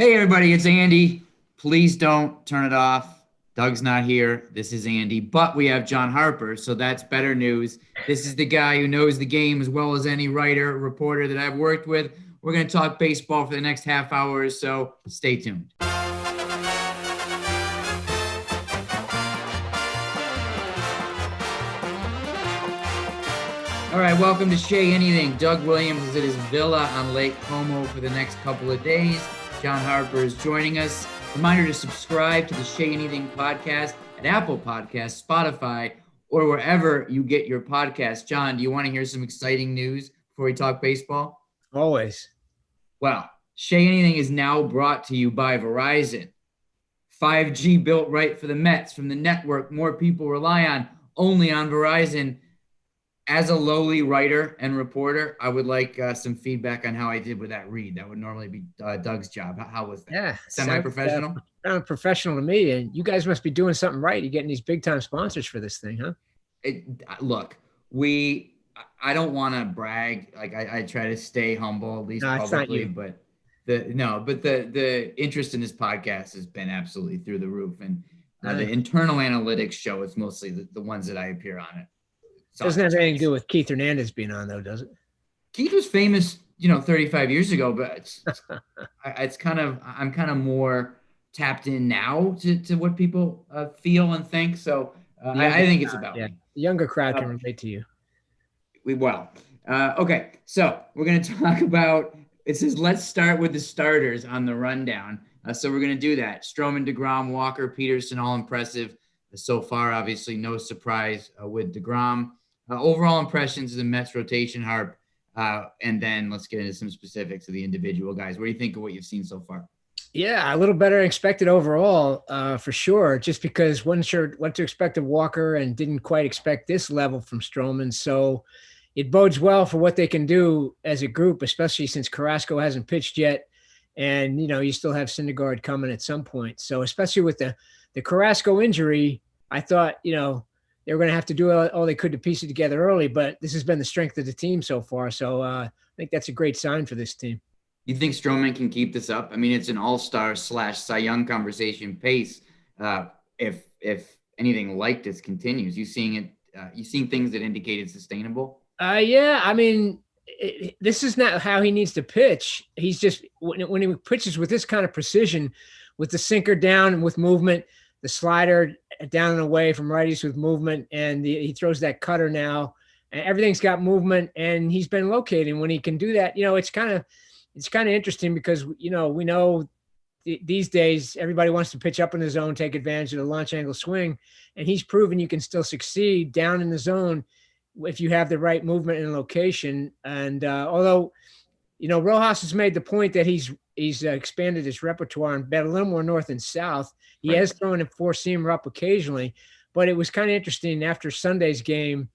Hey, everybody, it's Andy. Please don't turn it off. Doug's not here. This is Andy, but we have John Harper, so that's better news. This is the guy who knows the game as well as any writer, reporter that I've worked with. We're going to talk baseball for the next half hour or so. Stay tuned. All right, welcome to Shea Anything. Doug Williams is at his villa on Lake Como for the next couple of days. John Harper is joining us. Reminder to subscribe to the Shea Anything podcast at Apple Podcasts, Spotify, or wherever you get your podcasts. John, do you want to hear some exciting news before we talk baseball? Always. Well, Shea Anything is now brought to you by Verizon. 5G built right for the Mets from the network more people rely on, only on Verizon. As a lowly writer and reporter, I would like some feedback on how I did with that read. That would normally be Doug's job. How was that? Yeah. Semi-professional? Sounds professional to me. And you guys must be doing something right. You're getting these big-time sponsors for this thing, huh? Look, I don't want to brag. Like I try to stay humble, at least publicly. But the interest in this podcast has been absolutely through the roof. And the internal analytics show it's mostly the ones that I appear on it. Doesn't have anything to do with Keith Hernandez being on, though, does it? Keith was famous, 35 years ago, but I'm kind of more tapped in now to what people feel and think. So I think it's about me. The younger crowd can relate to you. Okay, so we're going to talk about. It says let's start with the starters on the rundown. So we're going to do that. Stroman, DeGrom, Walker, Peterson, all impressive so far. Obviously, no surprise with DeGrom. Overall impressions of the Mets rotation, Harp, and then let's get into some specifics of the individual guys. What do you think of what you've seen so far? Yeah, a little better than expected overall, for sure, just because wasn't sure what to expect of Walker and didn't quite expect this level from Stroman. So it bodes well for what they can do as a group, especially since Carrasco hasn't pitched yet. And, you still have Syndergaard coming at some point. So especially with the Carrasco injury, I thought, they were going to have to do all they could to piece it together early, but this has been the strength of the team so far. So I think that's a great sign for this team. You think Stroman can keep this up? I mean, it's an all-star / Cy Young conversation pace. If anything like this continues, you seeing things that indicate it's sustainable? Yeah. I mean, this is not how he needs to pitch. He's just when he pitches with this kind of precision, with the sinker down and with movement, the slider down and away from righties with movement, and he throws that cutter now. And everything's got movement, and he's been locating when he can do that. It's kind of interesting because we know these days everybody wants to pitch up in the zone, take advantage of the launch angle swing, and he's proven you can still succeed down in the zone if you have the right movement and location. And although Rojas has made the point that he's expanded his repertoire and bet a little more north and south. He has thrown a four-seamer up occasionally, but it was kind of interesting after Sunday's game.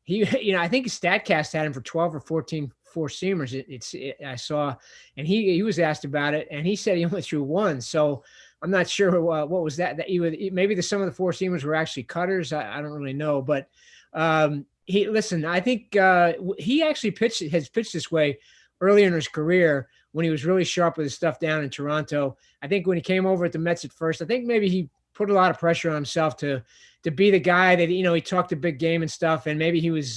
I think his StatCast had him for 12 or 14 four-seamers. I saw, and he was asked about it, and he said he only threw one. So I'm not sure what was that. Maybe some of the four-seamers were actually cutters. I don't really know, but I think he actually has pitched this way earlier in his career when he was really sharp with his stuff down in Toronto. I think when he came over at the Mets at first, I think maybe he put a lot of pressure on himself to be the guy that, he talked a big game and stuff. And maybe he was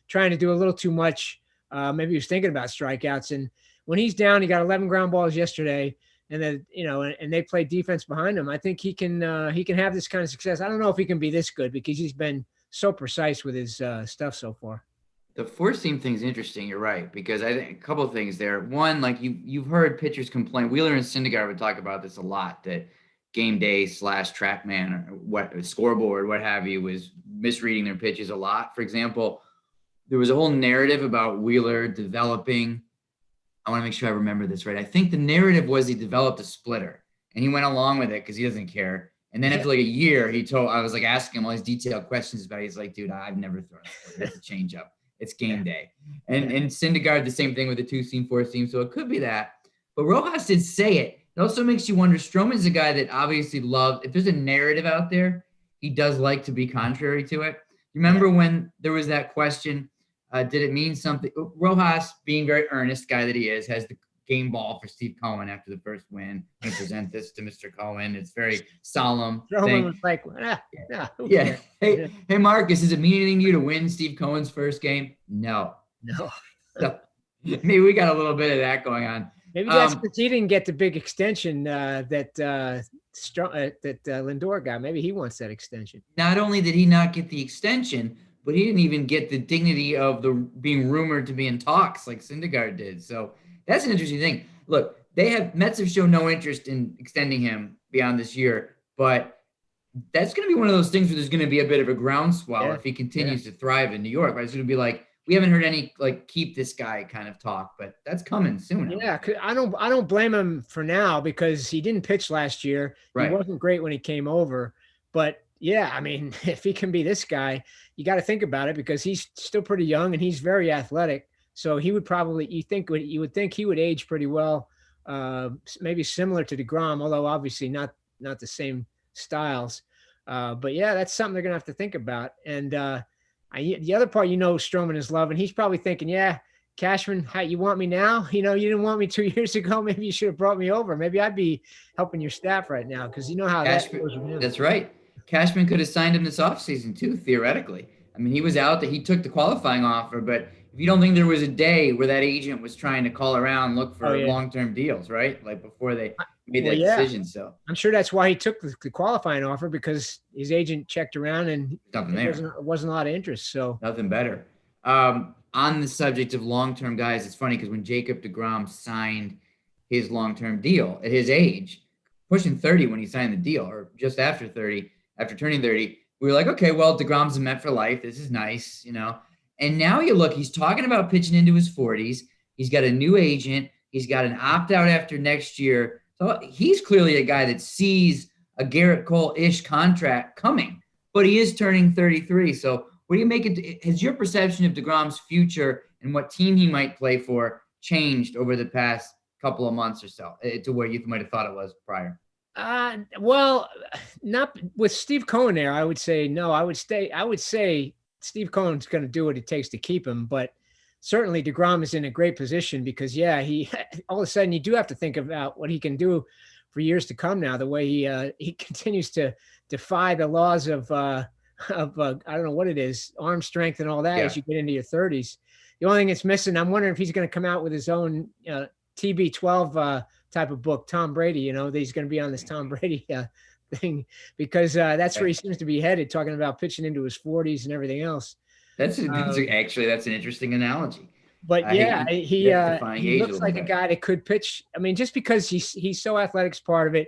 trying to do a little too much. Maybe he was thinking about strikeouts. And when he's down, he got 11 ground balls yesterday. And then, and they play defense behind him. I think he can have this kind of success. I don't know if he can be this good because he's been so precise with his stuff so far. The four-seam thing is interesting. You're right, because I think a couple of things there. One, like you've heard pitchers complain. Wheeler and Syndergaard would talk about this a lot, that game day / TrackMan or what scoreboard, what have you, was misreading their pitches a lot. For example, there was a whole narrative about Wheeler developing. I want to make sure I remember this right. I think the narrative was he developed a splitter, and he went along with it because he doesn't care. And then after like a year, I was like asking him all these detailed questions about it. He's like, dude, I've never thrown a splitter. It's a changeup. It's game day. And Syndergaard, the same thing with the 2-seam, 4-seam. So it could be that. But Rojas did say it. It also makes you wonder. Stroman's a guy that obviously loves, if there's a narrative out there, he does like to be contrary to it. You remember when there was that question, did it mean something? Rojas, being very earnest guy that he is, has the game ball for Steve Cohen after the first win. I'm going to present this to Mr. Cohen. It's very solemn. Stroman was like, yeah. Hey, Marcus, does it mean anything to you to win Steve Cohen's first game? No. So, maybe we got a little bit of that going on. Maybe that's because he didn't get the big extension that Lindor got. Maybe he wants that extension. Not only did he not get the extension, but he didn't even get the dignity of the being rumored to be in talks like Syndergaard did. So that's an interesting thing. Look, Mets have shown no interest in extending him beyond this year, but that's going to be one of those things where there's going to be a bit of a groundswell if he continues to thrive in New York. Right? It's going to be like, we haven't heard any keep this guy kind of talk, but that's coming soon. Yeah, I don't blame him for now because he didn't pitch last year. Right. He wasn't great when he came over, but yeah, I mean, if he can be this guy, you got to think about it because he's still pretty young and he's very athletic. So he would probably, you would think he would age pretty well, maybe similar to DeGrom, although obviously not the same styles. But yeah, that's something they're gonna have to think about. And the other part, Stroman is loving. He's probably thinking, yeah, Cashman, you want me now? You didn't want me 2 years ago. Maybe you should have brought me over. Maybe I'd be helping your staff right now because you know how Cashman, that goes with him. That's right. Cashman could have signed him this offseason too, theoretically. I mean, he was out that he took the qualifying offer, but if you don't think there was a day where that agent was trying to call around, look for long-term deals, right? Like before they made that decision. So I'm sure that's why he took the qualifying offer because his agent checked around and there wasn't a lot of interest. So nothing better. On the subject of long-term guys, it's funny because when Jacob DeGrom signed his long-term deal at his age, pushing 30 when he signed the deal, or just after 30, after turning 30, we were like, okay, well, DeGrom's a Met for life. This is nice, And now you look, he's talking about pitching into his 40s. He's got a new agent. He's got an opt-out after next year. So he's clearly a guy that sees a Garrett Cole-ish contract coming, but he is turning 33. So what do you make it? Has your perception of DeGrom's future and what team he might play for changed over the past couple of months or so to where you might have thought it was prior? Well, not with Steve Cohen there. I would say no. I would say Steve Cohen's going to do what it takes to keep him, but certainly DeGrom is in a great position because he all of a sudden you do have to think about what he can do for years to come now. The way he continues to defy the laws of I don't know what it is, arm strength and all that as you get into your 30s. The only thing it's missing, I'm wondering if he's going to come out with his own TB12 type of book, Tom Brady. That he's going to be on this Tom Brady thing because that's where he seems to be headed, talking about pitching into his 40s and everything else. That's an interesting analogy. But he looks like a guy that could pitch. I mean, just because he's so athletic is part of it.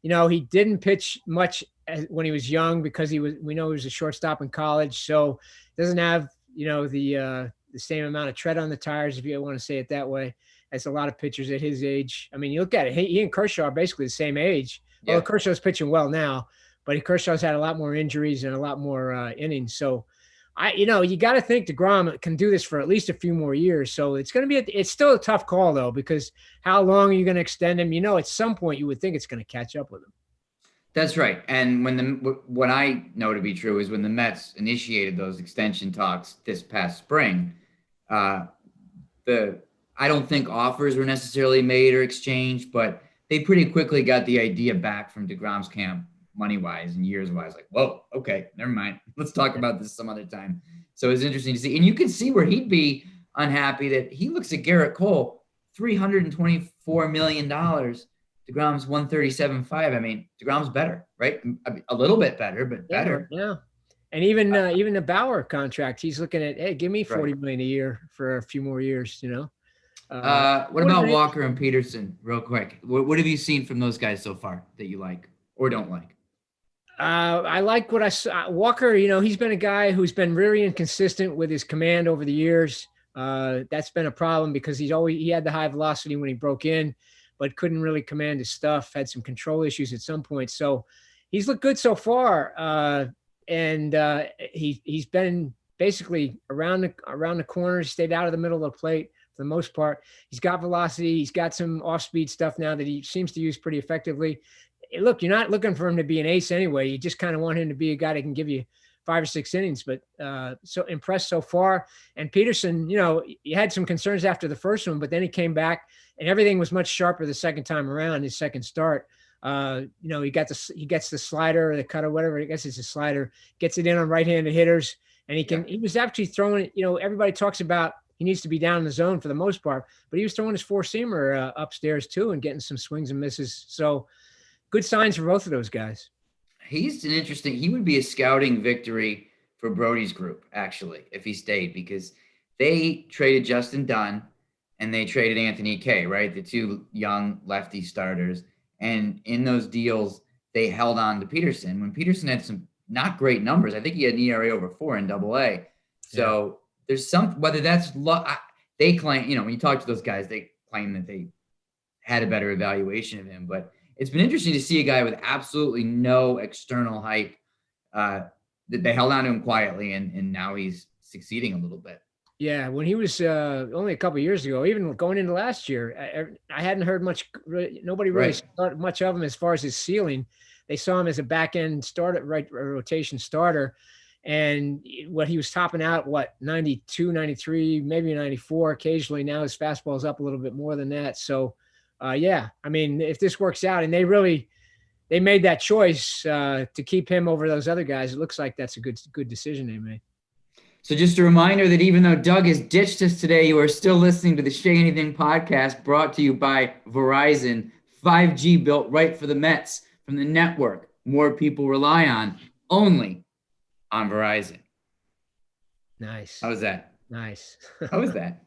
He didn't pitch much when he was young because we know he was a shortstop in college, so doesn't have the same amount of tread on the tires, if you want to say it that way, as a lot of pitchers at his age. I mean, you look at it, he and Kershaw are basically the same age. Yeah. Well, Kershaw's pitching well now, but Kershaw's had a lot more injuries and a lot more innings. So, you got to think DeGrom can do this for at least a few more years. So it's going to be it's still a tough call though, because how long are you going to extend him? At some point you would think it's going to catch up with him. That's right. And what I know to be true is when the Mets initiated those extension talks this past spring, I don't think offers were necessarily made or exchanged, but they pretty quickly got the idea back from DeGrom's camp, money-wise and years-wise. Like, whoa, okay, never mind. Let's talk about this some other time. So it's interesting to see. And you can see where he'd be unhappy that he looks at Garrett Cole, $324 million. DeGrom's 137.5. I mean, DeGrom's better, right? A little bit better, but better. Yeah. And even the Bauer contract, he's looking at, hey, give me $40 million a year for a few more years, What about Walker and Peterson, real quick? What have you seen from those guys so far that you like or don't like? I like what I saw. Walker, he's been a guy who's been really inconsistent with his command over the years. That's been a problem because he had the high velocity when he broke in, but couldn't really command his stuff, had some control issues at some point. So he's looked good so far. And he's been basically around the corners, stayed out of the middle of the plate for the most part. He's got velocity. He's got some off-speed stuff now that he seems to use pretty effectively. Look, you're not looking for him to be an ace anyway. You just kind of want him to be a guy that can give you 5 or 6 innings, but so impressed so far. And Peterson, you had some concerns after the first one, but then he came back and everything was much sharper the second time around, his second start. He gets the slider or the cutter, whatever. I guess it's a slider, gets it in on right-handed hitters. And he was actually throwing it, everybody talks about he needs to be down in the zone for the most part, but he was throwing his four-seamer upstairs too and getting some swings and misses. So good signs for both of those guys. He would be a scouting victory for Brody's group, actually, if he stayed, because they traded Justin Dunn and they traded Anthony Kay, right? The two young lefty starters. And in those deals, they held on to Peterson. When Peterson had some not great numbers, I think he had an ERA over 4 in AA. So there's whether that's they claim, when you talk to those guys, they claim that they had a better evaluation of him. But it's been interesting to see a guy with absolutely no external hype that they held on to him quietly, and now he's succeeding a little bit. Yeah, when he was only a couple of years ago, even going into last year, I hadn't heard much. Nobody really thought much of him as far as his ceiling. They saw him as a back end starter, rotation starter. And what he was topping out, 92, 93, maybe 94 occasionally. Now his fastball is up a little bit more than that. So, if this works out and they made that choice to keep him over those other guys, it looks like that's a good decision they made. So just a reminder that even though Doug has ditched us today, you are still listening to the Shea Anything podcast brought to you by Verizon, 5G built right for the Mets from the network more people rely on, only on Verizon. Nice. How was that? Nice. How was that?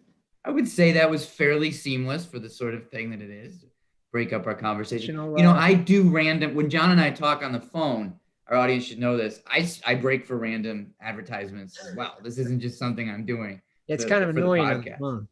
I would say that was fairly seamless for the sort of thing that it is. Break up our conversation. I do random, when John and I talk on the phone, our audience should know this, I break for random advertisements as well. This isn't just something I'm doing. It's kind of annoying on the phone,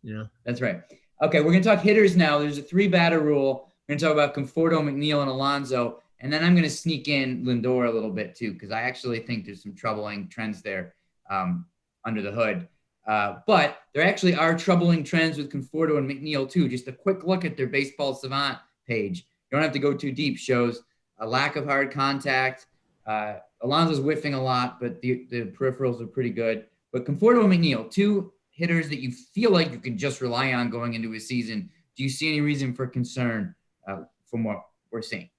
That's right. Okay, we're going to talk hitters now. There's a 3-batter rule. We're going to talk about Conforto, McNeil, and Alonso. And then I'm going to sneak in Lindor a little bit too, because I actually think there's some troubling trends there under the hood. But there actually are troubling trends with Conforto and McNeil too. Just a quick look at their Baseball Savant page. You don't have to go too deep. Shows a lack of hard contact. Alonso's whiffing a lot, but the peripherals are pretty good. But Conforto and McNeil, two hitters that you feel like you can just rely on going into a season. Do you see any reason for concern from what we're seeing?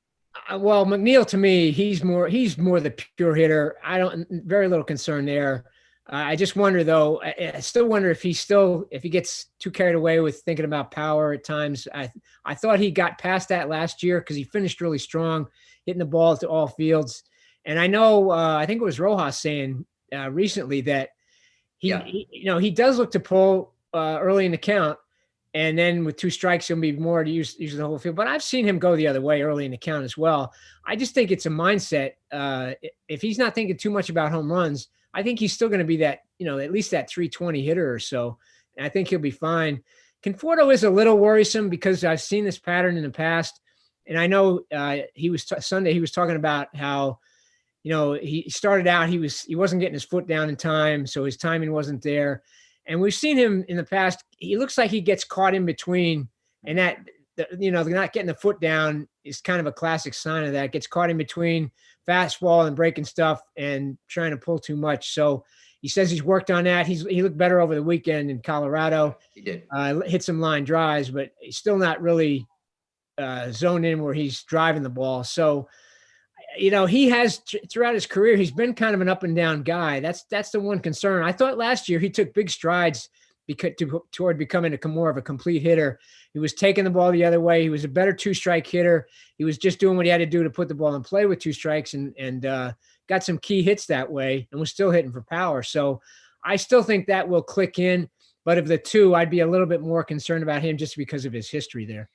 Well, McNeil, to me, he's more the pure hitter. Very little concern there. I just wonder though, I still wonder if he gets too carried away with thinking about power at times. I thought he got past that last year because he finished really strong, hitting the ball to all fields. And I know, I think it was Rojas saying recently that he does look to pull early in the count. And then with 2 strikes, he'll be more to use the whole field. But I've seen him go the other way early in the count as well. I just think it's a mindset. If he's not thinking too much about home runs, I think he's still going to be that, at least that 320 hitter or so. And I think he'll be fine. Conforto is a little worrisome because I've seen this pattern in the past. And I know Sunday he was talking about how, he started out, he wasn't getting his foot down in time. So his timing wasn't there. And we've seen him in the past. He looks like he gets caught in between, and that, not getting the foot down is kind of a classic sign of that. Gets caught in between fastball and breaking stuff and trying to pull too much. So he says he's worked on that. He looked better over the weekend in Colorado. He did. Hit some line drives, but he's still not really zoned in where he's driving the ball. So, he has throughout his career, he's been kind of an up and down guy. That's the one concern. I thought last year he took big strides toward becoming more of a complete hitter. He was taking the ball the other way. He was a better 2-strike hitter. He was just doing what he had to do to put the ball in play with 2 strikes and got some key hits that way and was still hitting for power. So I still think that will click in. But of the two, I'd be a little bit more concerned about him just because of his history there.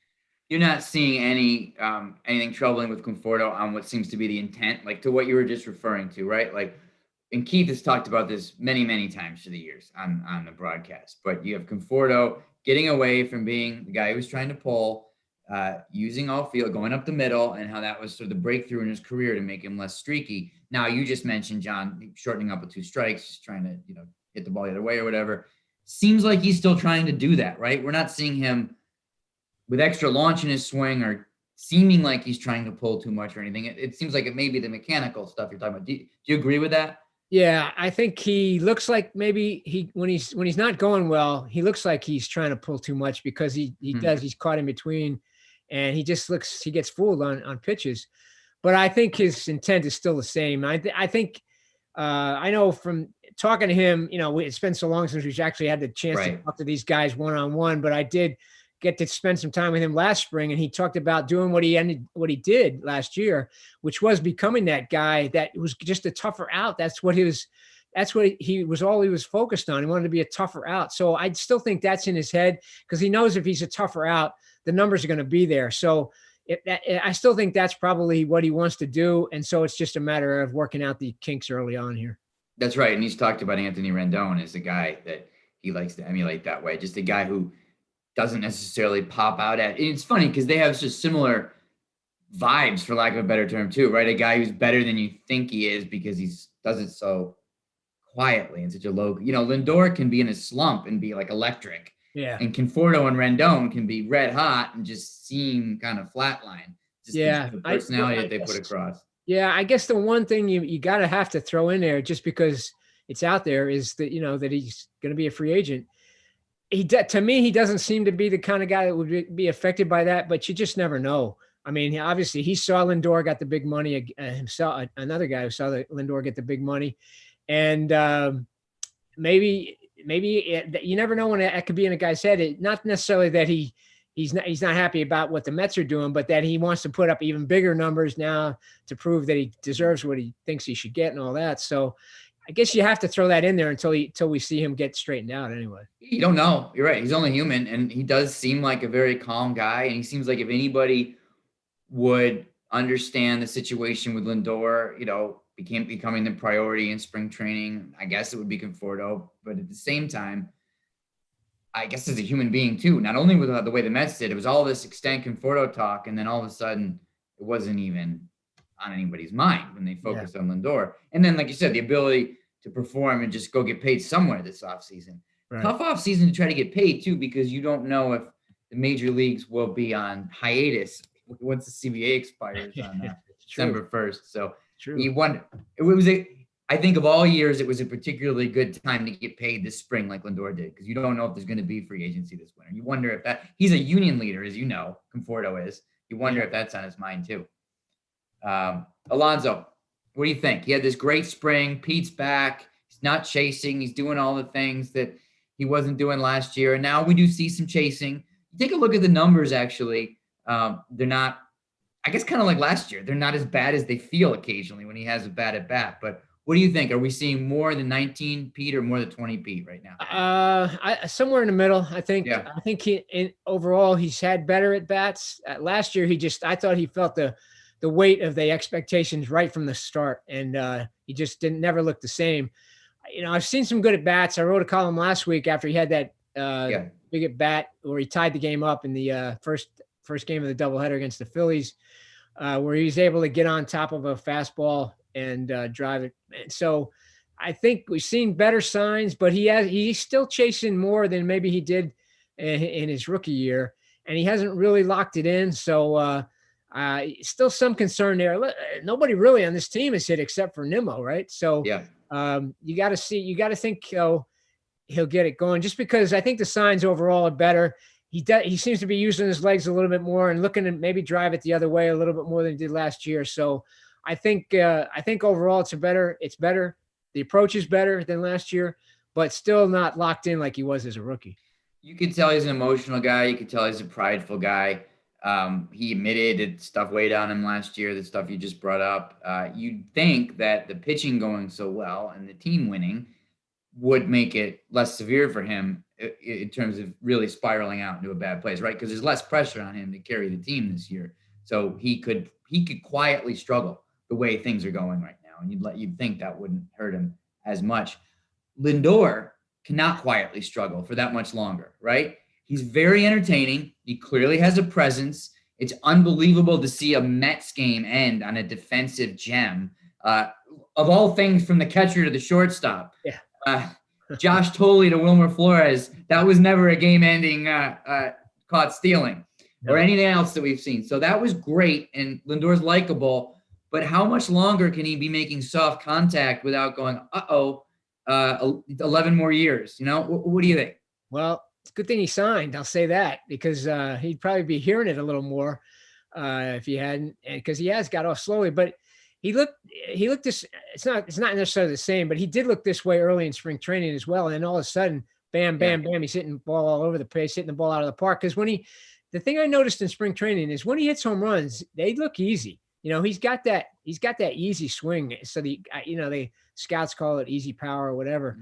You're not seeing anything troubling with Conforto on what seems to be the intent, like to what you were just referring to, right? Like, and Keith has talked about this many, many times through the years on the broadcast, but you have Conforto getting away from being the guy who was trying to pull, using all field, going up the middle, and how that was sort of the breakthrough in his career to make him less streaky. Now, you just mentioned, John, shortening up with 2 strikes, just trying to, hit the ball the other way or whatever. Seems like he's still trying to do that, right? We're not seeing him with extra launch in his swing or seeming like he's trying to pull too much or anything. It seems like it may be the mechanical stuff you're talking about. Do you agree with that? Yeah, I think he looks like maybe when he's not going well, he looks like he's trying to pull too much because he's caught in between, and he gets fooled on pitches. But I think his intent is still the same. I think I know from talking to him, it's been so long since we've actually had the chance to Right. talk to these guys one-on-one, but I did get to spend some time with him last spring, and he talked about doing what he did last year, which was becoming that guy that was just a tougher out. That's what he was all he was focused on. He wanted to be a tougher out. So I still think that's in his head because he knows if he's a tougher out, the numbers are going to be there. So I still think that's probably what he wants to do. And so it's just a matter of working out the kinks early on here. That's right. And he's talked about Anthony Rendon as a guy that he likes to emulate that way. Just a guy who doesn't necessarily pop out at. And it's funny because they have just similar vibes, for lack of a better term, too, right? A guy who's better than you think he is because he does it so quietly and such a low. Lindor can be in a slump and be like electric. Yeah. And Conforto and Rendon can be red hot and just seem kind of flatline. Just the personality that they put across. Yeah, I guess the one thing you gotta have to throw in there, just because it's out there, is that that he's going to be a free agent. To me, he doesn't seem to be the kind of guy that would be affected by that, but you just never know. I mean, obviously, he saw Lindor got the big money himself. Another guy who saw Lindor get the big money, and maybe you never know when it could be in a guy's head. Not necessarily that he's not happy about what the Mets are doing, but that he wants to put up even bigger numbers now to prove that he deserves what he thinks he should get and all that. So I guess you have to throw that in there until we see him get straightened out anyway. You don't know. You're right. He's only human, and he does seem like a very calm guy. And he seems like if anybody would understand the situation with Lindor, becoming the priority in spring training, I guess it would be Conforto. But at the same time, I guess as a human being too, not only with the way the Mets did, it was all this extend Conforto talk, and then all of a sudden it wasn't even on anybody's mind when they focused on Lindor. And then, like you said, the ability to perform and just go get paid somewhere this offseason. Right. Tough offseason to try to get paid too, because you don't know if the major leagues will be on hiatus once the CBA expires on December 1st. So you wonder. I think of all years, it was a particularly good time to get paid this spring, like Lindor did, because you don't know if there's going to be free agency this winter. You wonder if he's a union leader, as you know, Conforto is. You wonder if that's on his mind too. Alonso, what do you think? He had this great spring. Pete's back. He's not chasing. He's doing all the things that he wasn't doing last year. And now we do see some chasing. Take a look at the numbers, actually. They're not, I guess, kind of like last year. They're not as bad as they feel occasionally when he has a bad at bat. But what do you think? Are we seeing more than 19 Pete or more than 20 Pete right now? Somewhere in the middle, I think. Yeah. I think overall he's had better at bats. Last year, I thought he felt the weight of the expectations right from the start, and he just never look the same. I've seen some good at bats. I wrote a column last week after he had that big at bat where he tied the game up in the first game of the doubleheader against the Phillies, where he was able to get on top of a fastball and drive it. And so I think we've seen better signs, but he's still chasing more than maybe he did in his rookie year, and he hasn't really locked it in. So still some concern there. Nobody really on this team has hit except for Nimmo, right? So you got to think he'll get it going, just because I think the signs overall are better. He seems to be using his legs a little bit more and looking to maybe drive it the other way a little bit more than he did last year. So I think overall it's better. The approach is better than last year, but still not locked in like he was as a rookie. You could tell he's an emotional guy. You could tell he's a prideful guy. He admitted that stuff weighed on him last year, the stuff you just brought up. You'd think that the pitching going so well and the team winning would make it less severe for him in terms of really spiraling out into a bad place, right? Because there's less pressure on him to carry the team this year. So he could quietly struggle the way things are going right now. And you'd think that wouldn't hurt him as much. Lindor cannot quietly struggle for that much longer, right? He's very entertaining. He clearly has a presence. It's unbelievable to see a Mets game end on a defensive gem. Of all things, from the catcher to the shortstop. Yeah. Josh Tolley to Wilmer Flores. That was never a game-ending caught stealing or anything else that we've seen. So that was great, and Lindor's likable. but how much longer can he be making soft contact without going, 11 more years? What do you think? Well, it's a good thing he signed. I'll say that, because he'd probably be hearing it a little more if he hadn't, because he has got off slowly. But he looked this. It's not necessarily the same, but he did look this way early in spring training as well. And then all of a sudden, bam, bam, bam, he's hitting the ball all over the place, hitting the ball out of the park. Because the thing I noticed in spring training is when he hits home runs, they look easy. He's got that easy swing. So the scouts call it easy power or whatever.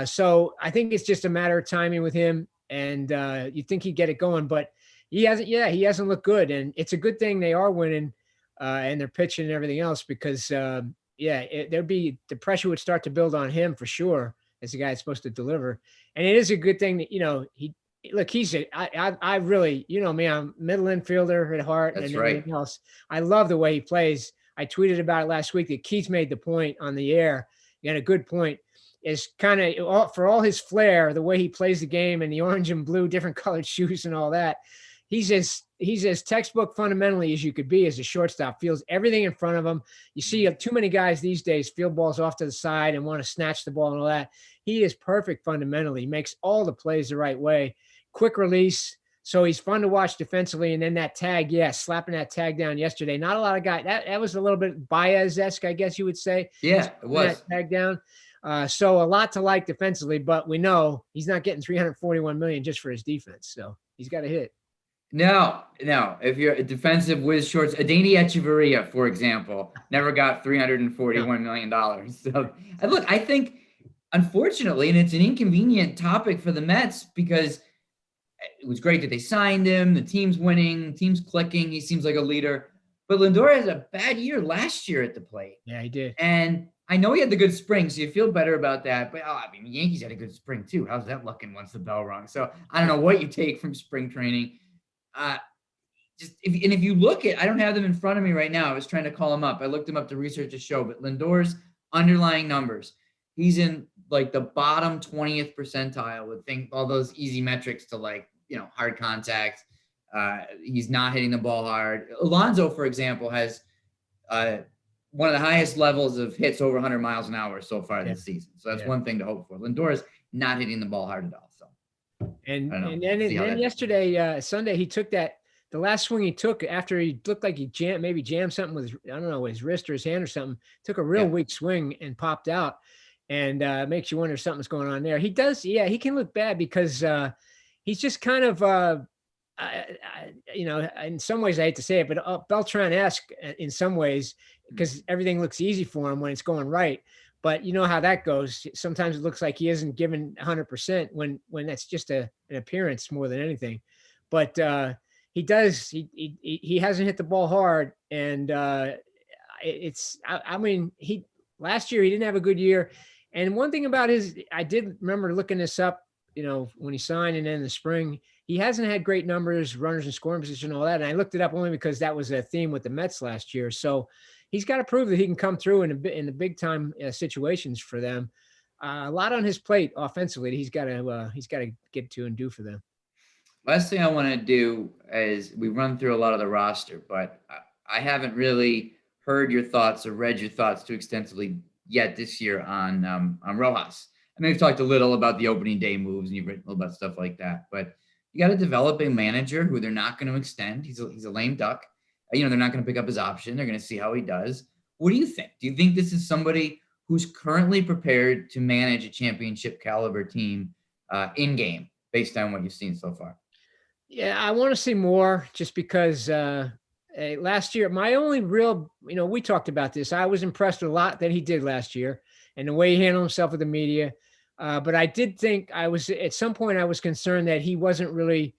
So I think it's just a matter of timing with him, and you think he'd get it going, but he hasn't looked good. And it's a good thing they are winning and they're pitching and everything else, because the pressure would start to build on him for sure as the guy that's supposed to deliver. And it is a good thing that, I really, me, I'm middle infielder at heart. That's and right. everything else. I love the way he plays. I tweeted about it last week that Keith made the point on the air. He had a good point. Is kind of, for all his flair, the way he plays the game and the orange and blue, different colored shoes and all that. He's as textbook fundamentally as you could be as a shortstop. Feels everything in front of him. You see too many guys these days field balls off to the side and want to snatch the ball and all that. He is perfect fundamentally. He makes all the plays the right way. Quick release. So he's fun to watch defensively. And then that tag, slapping that tag down yesterday. Not a lot of guys. That was a little bit Baez-esque, I guess you would say. Yeah, it was. That tag down. So a lot to like defensively, but we know he's not getting $341 million just for his defense. So he's got to hit. No. If you're a defensive whiz shorts, Adeiny Echeverria, for example, never got $341 million. So look, I think, unfortunately, and it's an inconvenient topic for the Mets, because it was great that they signed him. The team's winning, team's clicking. He seems like a leader. But Lindor had a bad year last year at the plate. Yeah, he did. And I know he had the good spring, so you feel better about that. But the Yankees had a good spring too. How's that looking once the bell rung? So I don't know what you take from spring training. If you look at, I don't have them in front of me right now. I was trying to call him up. I looked him up to research the show, but Lindor's underlying numbers, he's in like the bottom 20th percentile with all those easy metrics to hard contact. He's not hitting the ball hard. Alonso, for example, has one of the highest levels of hits over 100 miles an hour so far this season. So that's one thing to hope for. Lindor is not hitting the ball hard at all. So, and then yesterday, Sunday, he took the last swing he took after he looked like he jammed something with his wrist or his hand or something. Took a real weak swing and popped out, and makes you wonder if something's going on there. He does, he can look bad because he's just kind of. In some ways, I hate to say it, but Beltran-esque in some ways, because everything looks easy for him when it's going right. But you know how that goes. Sometimes it looks like he isn't given 100% when that's just an appearance more than anything. But he does. He hasn't hit the ball hard, and last year he didn't have a good year. And one thing about I did remember looking this up. When he signed and then in the spring, he hasn't had great numbers, runners in scoring position, all that. And I looked it up only because that was a theme with the Mets last year. So he's got to prove that he can come through in the big time situations for them. A lot on his plate offensively. He's got to get to and do for them. Last thing I want to do is we run through a lot of the roster, but I haven't really heard your thoughts or read your thoughts too extensively yet this year on Rojas. I mean, we've talked a little about the opening day moves, and you've written a little about stuff like that. But you got to develop a manager who they're not going to extend. He's a lame duck. They're not going to pick up his option. They're going to see how he does. What do you think? Do you think this is somebody who's currently prepared to manage a championship caliber team in game based on what you've seen so far? Yeah, I want to see more just because last year, my only real, we talked about this. I was impressed with a lot that he did last year and the way he handled himself with the media. But I did think at some point I was concerned that he wasn't really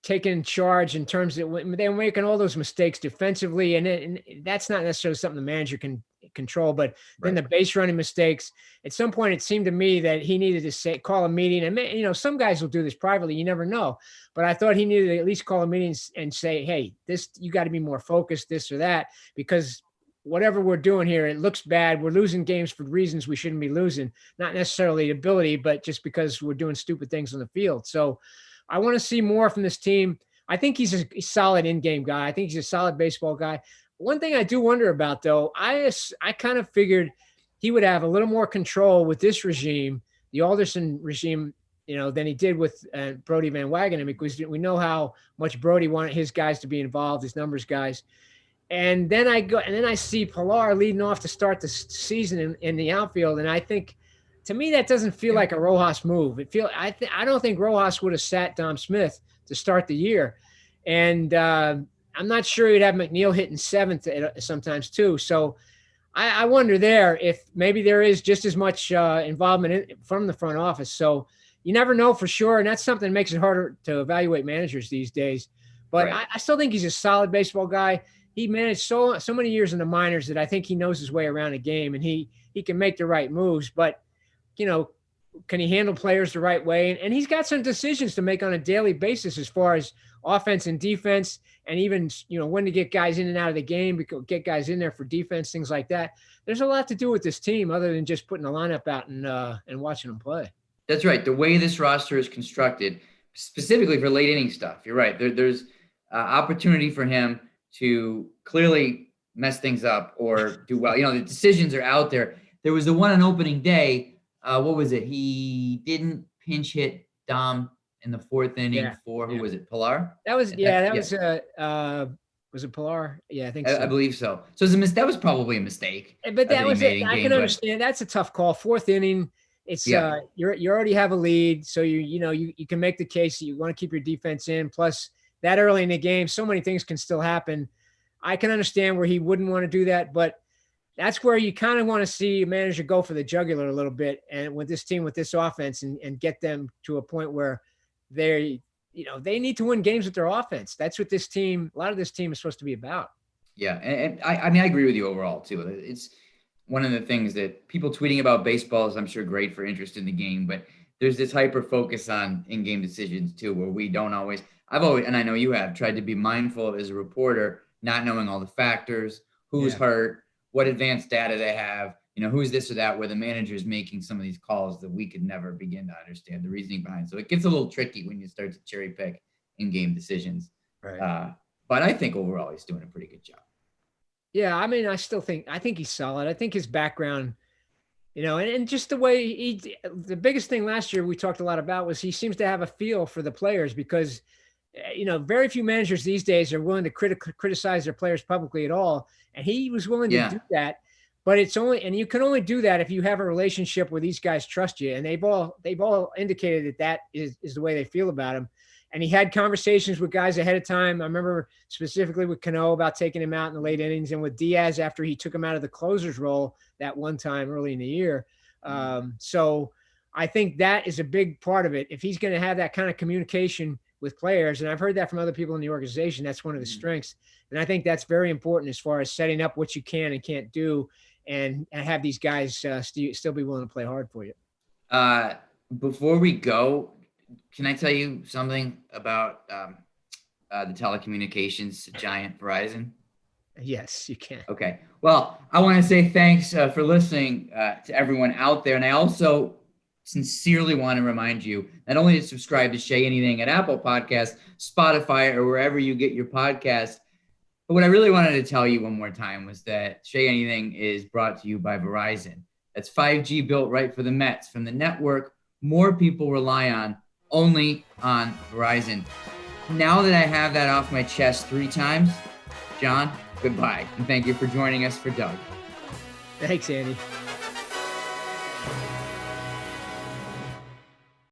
taking charge in terms of they were making all those mistakes defensively. And that's not necessarily something the manager can control, but then the base running mistakes, at some point it seemed to me that he needed to call a meeting. And some guys will do this privately, you never know, but I thought he needed to at least call a meeting and say, hey, you got to be more focused, this or that, because whatever we're doing here, it looks bad. We're losing games for reasons we shouldn't be losing, not necessarily ability, but just because we're doing stupid things on the field. So I want to see more from this team. I think he's a solid in-game guy. I think he's a solid baseball guy. One thing I do wonder about, though, I kind of figured he would have a little more control with this regime, the Alderson regime, than he did with Brodie Van Wagenen, because we know how much Brodie wanted his guys to be involved, his numbers guys. And then I see Pilar leading off to start the season in the outfield, and I think, to me, that doesn't feel like a Rojas move. I don't think Rojas would have sat Dom Smith to start the year, and I'm not sure he'd have McNeil hitting seventh sometimes too. So I wonder there if maybe there is just as much involvement from the front office. So you never know for sure, and that's something that makes it harder to evaluate managers these days. But right. I still think he's a solid baseball guy. He managed so many years in the minors that I think he knows his way around a game, and he can make the right moves. But, can he handle players the right way? And he's got some decisions to make on a daily basis as far as offense and defense, and even, when to get guys in and out of the game, get guys in there for defense, things like that. There's a lot to do with this team other than just putting the lineup out and watching them play. That's right. The way this roster is constructed, specifically for late inning stuff, you're right. There's opportunity for him to clearly mess things up or do well. The decisions are out there. There was the one on opening day. What was it? He didn't pinch hit Dom in the fourth inning for, who was it? Pilar? Was it Pilar? Yeah, I think so. I believe so. So that was probably a mistake. But that was it. I can understand. That's a tough call. Fourth inning. It's you already have a lead, so you can make the case that you want to keep your defense in. Plus, that early in the game, so many things can still happen. I can understand where he wouldn't want to do that, but that's where you kind of want to see a manager go for the jugular a little bit, and with this team, with this offense, and get them to a point where they need to win games with their offense. That's what a lot of this team is supposed to be about. Yeah, and I agree with you overall too. It's one of the things that people tweeting about baseball is, I'm sure, great for interest in the game, but there's this hyper focus on in-game decisions too, where we don't always. I've always, and I know you have, tried to be mindful as a reporter, not knowing all the factors, who's hurt, what advanced data they have, who's this or that, where the manager is making some of these calls that we could never begin to understand the reasoning behind. So it gets a little tricky when you start to cherry pick in-game decisions. Right. But I think overall he's doing a pretty good job. Yeah, I mean, I think he's solid. I think his background, and just the way the biggest thing last year we talked a lot about was he seems to have a feel for the players, because very few managers these days are willing to criticize their players publicly at all. And he was willing to do that, but you can only do that if you have a relationship where these guys trust you. And they've all indicated that is the way they feel about him. And he had conversations with guys ahead of time. I remember specifically with Cano about taking him out in the late innings, and with Diaz after he took him out of the closer's role that one time early in the year. So I think that is a big part of it. If he's going to have that kind of communication with players, and I've heard that from other people in the organization, that's one of the strengths. And I think that's very important as far as setting up what you can and can't do, and have these guys still be willing to play hard for you. Before we go, can I tell you something about the telecommunications giant Verizon? Yes, you can. Okay. Well, I want to say thanks for listening to everyone out there. And I also sincerely want to remind you not only to subscribe to Shea Anything at Apple Podcasts, Spotify, or wherever you get your podcasts, but what I really wanted to tell you one more time was that Shea Anything is brought to you by Verizon. That's 5G built right for the Mets, from the network more people rely on, only on Verizon. Now that I have that off my chest 3 times, John, goodbye. And thank you for joining us for Doug. Thanks, Andy.